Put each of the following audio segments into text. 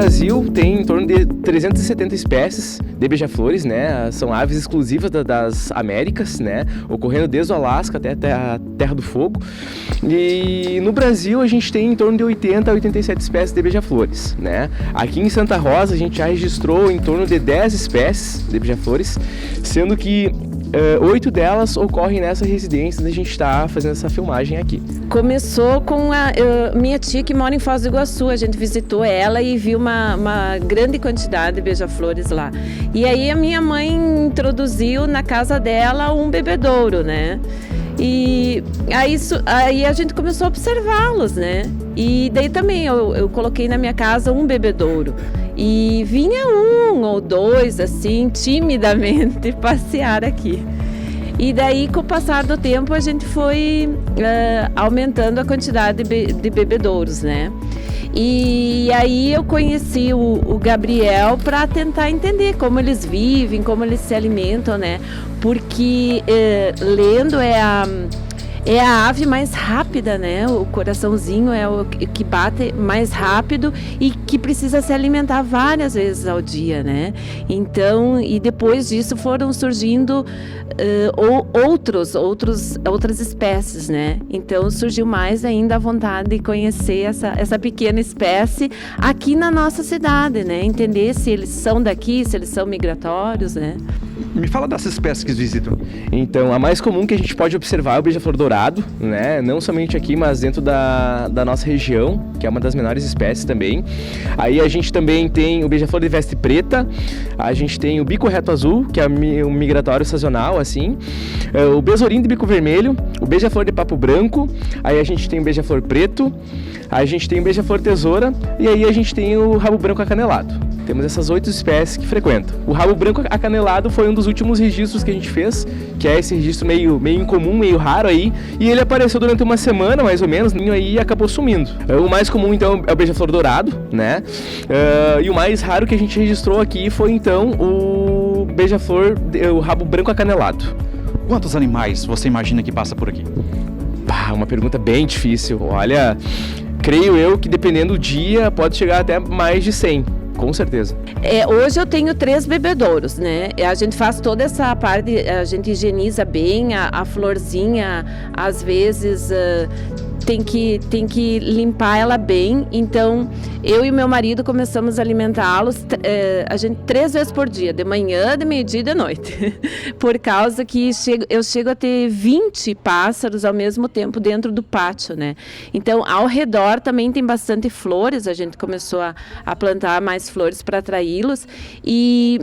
Brasil tem em torno de 370 espécies de beija-flores, né? São aves exclusivas das Américas, né? Ocorrendo desde o Alasca até a Terra do Fogo. E no Brasil a gente tem em torno de 80 a 87 espécies de beija-flores, né? Aqui em Santa Rosa a gente já registrou em torno de 10 espécies de beija-flores, sendo que 8 delas ocorrem nessa residência onde a gente está fazendo essa filmagem aqui. Começou com a minha tia que mora em Foz do Iguaçu. A gente visitou ela e viu uma grande quantidade de beija-flores lá. E aí a minha mãe introduziu na casa dela um bebedouro, né? E aí a gente começou a observá-los, né? E daí também eu coloquei na minha casa um bebedouro. E vinha 1 ou 2, assim, timidamente passear aqui. E daí, com o passar do tempo, a gente foi aumentando a quantidade de bebedouros, né? E aí eu conheci o Gabriel para tentar entender como eles vivem, como eles se alimentam, né? Porque lendo é a ave mais rápida, né? O coraçãozinho é o que bate mais rápido e que precisa se alimentar várias vezes ao dia, né? Então, e depois disso foram surgindo outras espécies, né? Então surgiu mais ainda a vontade de conhecer essa pequena espécie aqui na nossa cidade, né? Entender se eles são daqui, se eles são migratórios, né? Me fala dessas espécies que visitam. Então, a mais comum que a gente pode observar é o beija-flor dourado, né? Não somente aqui, mas dentro da nossa região, que é uma das menores espécies também. Aí a gente também tem o beija-flor de veste preta, a gente tem o bico-reto azul, que é um migratório sazonal, assim, o besourinho de bico vermelho, o beija-flor de papo branco, aí a gente tem o beija-flor preto, a gente tem o beija-flor tesoura e aí a gente tem o rabo branco acanelado. Temos essas 8 espécies que frequentam. O rabo branco acanelado foi um dos últimos registros que a gente fez, que é esse registro meio incomum, meio raro aí, e ele apareceu durante uma semana, mais ou menos, aí, e acabou sumindo. O mais comum, então, é o beija-flor dourado, né? E o mais raro que a gente registrou aqui foi, então, o beija-flor, o rabo branco acanelado. Quantos animais você imagina que passa por aqui? Uma pergunta bem difícil. Olha, creio eu que dependendo do dia pode chegar até mais de 100. Com certeza. Hoje eu tenho 3 bebedouros, né? A gente faz toda essa parte, a gente higieniza bem a florzinha, às vezes tem que limpar ela bem. Então, eu e meu marido começamos a alimentá-los a gente 3 vezes por dia, de manhã, de meio-dia e de noite. Por causa que eu chego a ter 20 pássaros ao mesmo tempo dentro do pátio, né? Então, ao redor também tem bastante flores, a gente começou a plantar mais flores para atraí-los. E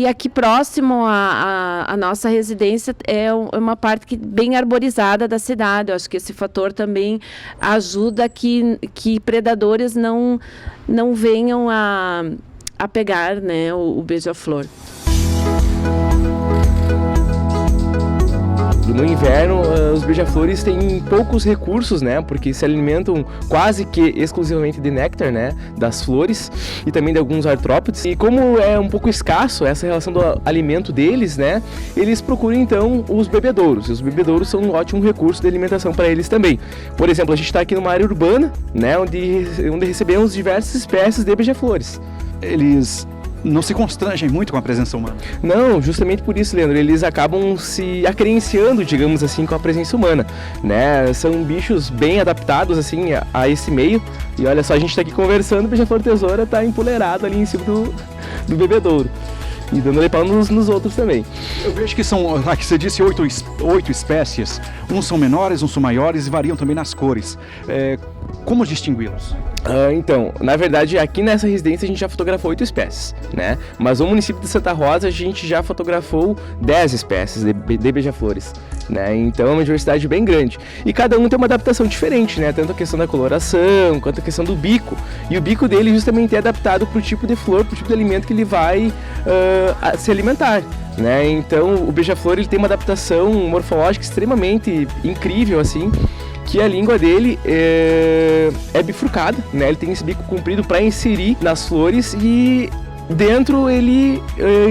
aqui próximo à nossa residência é uma parte bem arborizada da cidade. Eu acho que esse fator também ajuda que predadores não venham a pegar, né, o beija-flor. E no inverno, os beija-flores têm poucos recursos, né? Porque se alimentam quase que exclusivamente de néctar, né? Das flores e também de alguns artrópodes. E como é um pouco escasso essa relação do alimento deles, né? Eles procuram então os bebedouros. E os bebedouros são um ótimo recurso de alimentação para eles também. Por exemplo, a gente está aqui numa área urbana, né? Onde recebemos diversas espécies de beija-flores. Eles não se constrangem muito com a presença humana? Não, justamente por isso, Leandro, eles acabam se acrenciando, digamos assim, com a presença humana, né? São bichos bem adaptados, assim, a esse meio. E olha só, a gente tá aqui conversando, o beija-flor tesoura tá empoleirado ali em cima do bebedouro. E dando pau nos outros também. Eu vejo que são, aqui você disse 8 espécies, uns são menores, uns são maiores e variam também nas cores. Como distingui-los? Então, na verdade, aqui nessa residência a gente já fotografou 8 espécies, né? Mas no município de Santa Rosa a gente já fotografou 10 espécies de beija-flores, né? Então é uma diversidade bem grande. E cada um tem uma adaptação diferente, né? Tanto a questão da coloração, quanto a questão do bico. E o bico dele justamente é adaptado para o tipo de flor, para o tipo de alimento que ele vai se alimentar, né? Então o beija-flor ele tem uma adaptação morfológica extremamente incrível, assim, que a língua dele é bifurcada, né? Ele tem esse bico comprido para inserir nas flores e dentro ele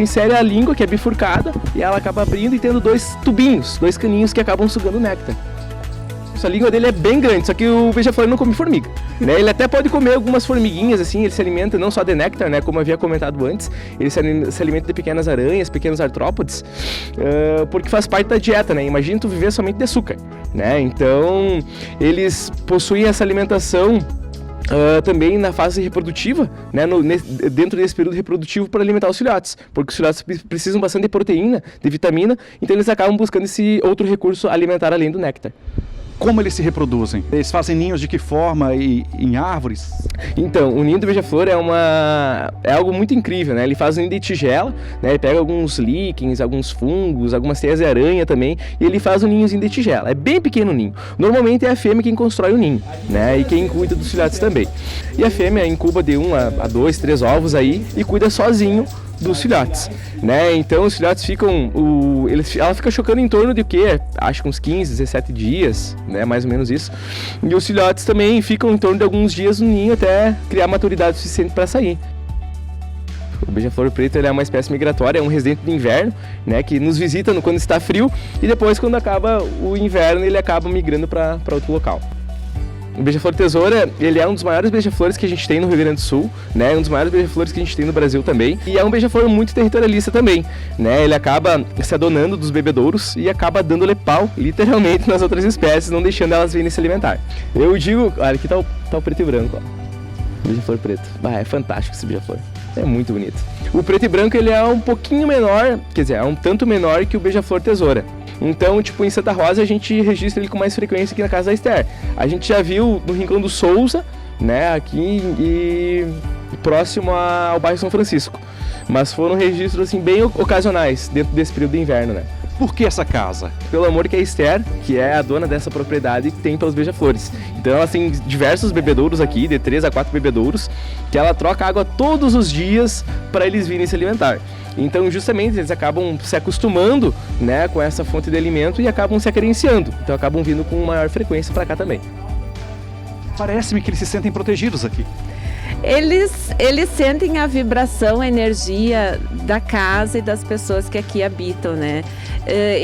insere a língua, que é bifurcada, e ela acaba abrindo e tendo 2 tubinhos, 2 caninhos que acabam sugando o néctar. A língua dele é bem grande, só que o beija-flor não come formiga, né? Ele até pode comer algumas formiguinhas, assim, ele se alimenta não só de néctar, né? Como eu havia comentado antes, ele se alimenta de pequenas aranhas, pequenos artrópodes, porque faz parte da dieta, né? Imagina tu viver somente de açúcar, né? Então, eles possuem essa alimentação também na fase reprodutiva, né, dentro desse período reprodutivo para alimentar os filhotes, porque os filhotes precisam bastante de proteína, de vitamina, então eles acabam buscando esse outro recurso alimentar além do néctar. Como eles se reproduzem? Eles fazem ninhos de que forma e em árvores? Então, o ninho do beija-flor é algo muito incrível, né? Ele faz um ninho de tigela, né? Ele pega alguns líquens, alguns fungos, algumas teias de aranha também, e ele faz um ninhozinho de tigela. É bem pequeno o ninho. Normalmente é a fêmea quem constrói o ninho, né? E quem cuida dos filhotes também. E a fêmea incuba de 1 a 2, 3 ovos aí e cuida sozinho dos filhotes, né? Então os filhotes ficam, ela fica chocando em torno de o quê? Acho que uns 15, 17 dias, né? Mais ou menos isso. E os filhotes também ficam em torno de alguns dias no ninho até criar maturidade suficiente para sair. O beija-flor preto ele é uma espécie migratória, é um residente do inverno, né? Que nos visita quando está frio e depois quando acaba o inverno ele acaba migrando para outro local. O beija-flor tesoura, ele é um dos maiores beija-flores que a gente tem no Rio Grande do Sul, né? Um dos maiores beija-flores que a gente tem no Brasil também. E é um beija-flor muito territorialista também, né? Ele acaba se adonando dos bebedouros e acaba dando-lhe pau, literalmente, nas outras espécies, não deixando elas virem se alimentar. Eu digo, olha, aqui tá o preto e branco, ó. Beija-flor preto. É fantástico esse beija-flor. É muito bonito. O preto e branco, ele é um pouquinho menor, quer dizer, é um tanto menor que o beija-flor tesoura. Então, tipo, em Santa Rosa a gente registra ele com mais frequência aqui na casa da Esther. A gente já viu no Rincão do Souza, né, aqui e próximo ao bairro São Francisco. Mas foram registros, assim, bem ocasionais dentro desse período de inverno, né. Por que essa casa? Pelo amor que a Esther, que é a dona dessa propriedade, tem pelos beija-flores. Então ela tem diversos bebedouros aqui, de 3 a 4 bebedouros, que ela troca água todos os dias para eles virem se alimentar. Então justamente eles acabam se acostumando, né, com essa fonte de alimento e acabam se acerenciando. Então acabam vindo com maior frequência para cá também. Parece-me que eles se sentem protegidos aqui. Eles sentem a vibração, a energia da casa e das pessoas que aqui habitam, né?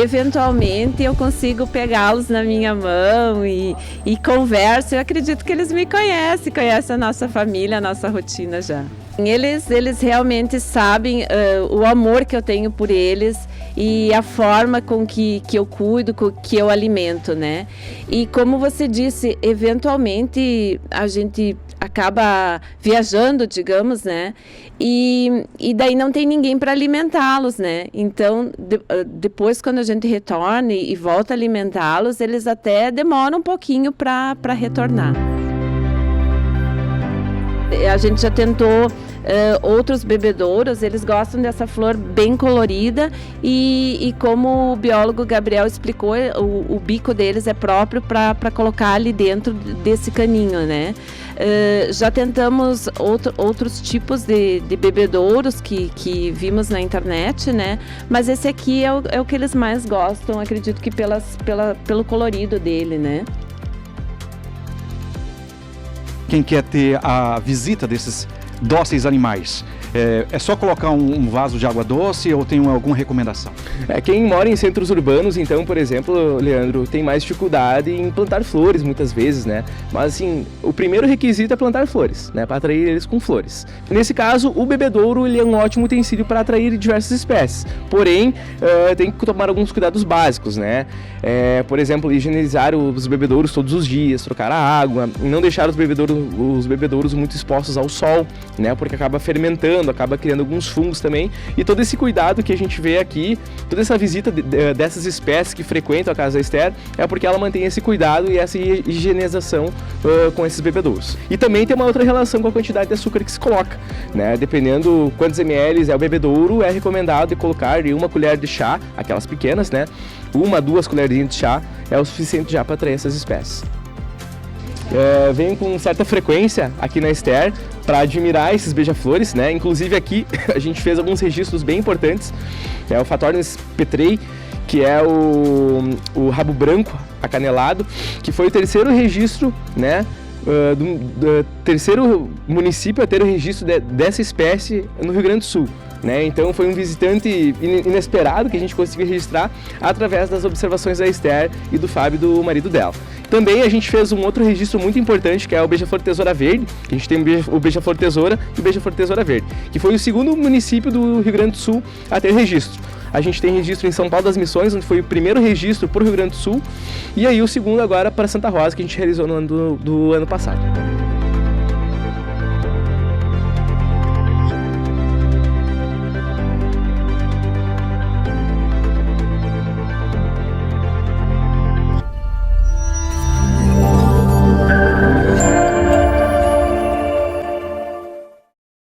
Eventualmente eu consigo pegá-los na minha mão e converso. Eu acredito que eles me conhecem a nossa família, a nossa rotina já. Eles realmente sabem o amor que eu tenho por eles e a forma com que eu cuido, com que eu alimento, né? E como você disse, eventualmente a gente acaba viajando, digamos, né? E daí não tem ninguém para alimentá-los, né? Então, depois quando a gente retorna e volta a alimentá-los, eles até demoram um pouquinho para retornar. A gente já tentou outros bebedouros, eles gostam dessa flor bem colorida e como o biólogo Gabriel explicou, o bico deles é próprio para colocar ali dentro desse caninho, né? Já tentamos outros tipos de bebedouros que vimos na internet, né? Mas esse aqui é o que eles mais gostam, acredito que pelo colorido dele, né? Quem quer ter a visita desses dóceis animais, é só colocar um vaso de água doce ou tem alguma recomendação? Quem mora em centros urbanos, então, por exemplo, Leandro, tem mais dificuldade em plantar flores muitas vezes, né? Mas assim, o primeiro requisito é plantar flores, né? Para atrair eles com flores. Nesse caso, o bebedouro ele é um ótimo utensílio para atrair diversas espécies. Porém, tem que tomar alguns cuidados básicos, né? Por exemplo, higienizar os bebedouros todos os dias, trocar a água, não deixar os bebedouros muito expostos ao sol, né? Porque acaba fermentando, acaba criando alguns fungos também, e todo esse cuidado que a gente vê aqui, toda essa visita dessas espécies que frequentam a casa da Esther, é porque ela mantém esse cuidado e essa higienização com esses bebedouros. E também tem uma outra relação com a quantidade de açúcar que se coloca, né? Dependendo quantos ml é o bebedouro, é recomendado colocar uma colher de chá, aquelas pequenas, né? 1, 2 colherzinhas de chá é o suficiente já para atrair essas espécies. Venho com certa frequência aqui na Esther para admirar esses beija-flores, né? Inclusive aqui a gente fez alguns registros bem importantes. O Fatornis petrei, que é o rabo branco acanelado, que foi o terceiro registro, né? Do terceiro município a ter o registro dessa espécie no Rio Grande do Sul. né? Então foi um visitante inesperado que a gente conseguiu registrar através das observações da Esther e do Fábio, do marido dela. Também a gente fez um outro registro muito importante, que é o Beija-Flor Tesoura Verde, que a gente tem o Beija-Flor Tesoura e o Beija-Flor Tesoura Verde, que foi o segundo município do Rio Grande do Sul a ter registro. A gente tem registro em São Paulo das Missões, onde foi o primeiro registro para o Rio Grande do Sul, e aí o segundo agora para Santa Rosa, que a gente realizou no ano do ano passado.